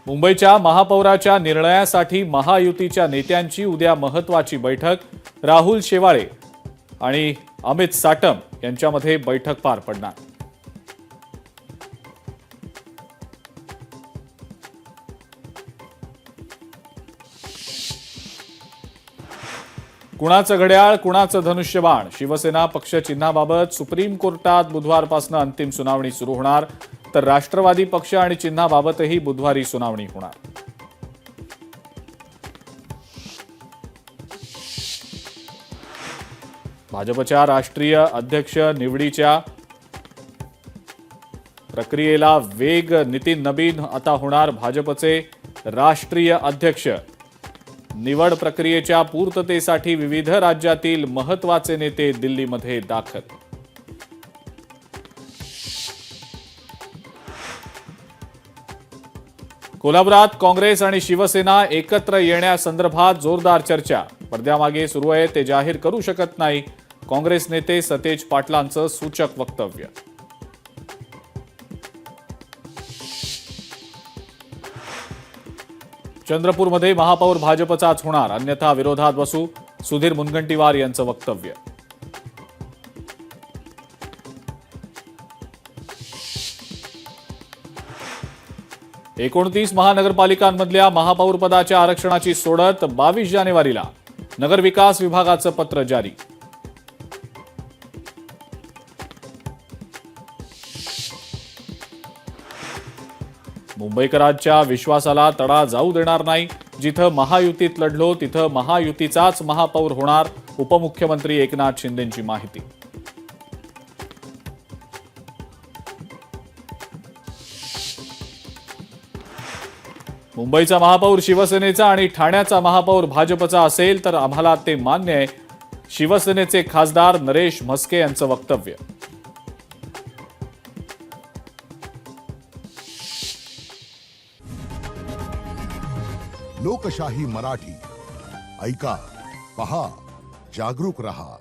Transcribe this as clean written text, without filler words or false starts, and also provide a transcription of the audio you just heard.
मुंबईच्या महापौराच्या निर्णयासाठी महायुतीच्या नेत्यांची उद्या महत्त्वाची बैठक। राहुल शेवाळे आणि अमित साटम यांच्यामध्ये बैठक पार पडणार। कुणाचं घड्याळ कुणाचं धनुष्यबाण, शिवसेना पक्ष चिन्हाबाबत सुप्रीम कोर्टात बुधवारपासून अंतिम सुनावणी सुरू होणार, तर राष्ट्रवादी पक्ष आणि चिन्हाबाबतही बुधवारी सुनावणी होणार। भाजपच्या राष्ट्रीय अध्यक्ष निवडीच्या प्रक्रियेला वेग, नितीन नबीन आता होणार भाजपचे राष्ट्रीय अध्यक्ष। निवड प्रक्रियेच्या पूर्ततेसाठी विविध राज्यातील महत्त्वाचे नेते दिल्लीमध्ये दाखल। कोल्हापुरात काँग्रेस आणि शिवसेना एकत्र येण्यासंदर्भात जोरदार चर्चा। पडद्यामागे सुरू आहे ते जाहीर करू शकत नाही, काँग्रेस नेते सतेज पाटलांचं सूचक वक्तव्य। चंद्रपूरमध्ये महापौर भाजपचाच होणार, अन्यथा विरोधात बसू, सुधीर मुनगंटीवार यांचं वक्तव्य। एकोणतीस महानगरपालिकांमधल्या महापौर पदाच्या आरक्षणाची सोडत 22 जानेवारीला, नगरविकास विभागाचं पत्र जारी। मुंबईकरांच्या विश्वासाला तडा जाऊ देणार नाही, जिथं महायुतीत लढलो तिथं महायुतीचाच महापौर होणार, उपमुख्यमंत्री एकनाथ शिंदेंची माहिती। मुंबईचा महापौर शिवसेनेचा आणि ठाण्याचा महापौर भाजपचा असेल तर आम्हाला ते मान्य आहे, शिवसेनेचे खासदार नरेश म्हस्के यांचं वक्तव्य। लोकशाही मराठी ऐका, पहा, जागरूक रहा।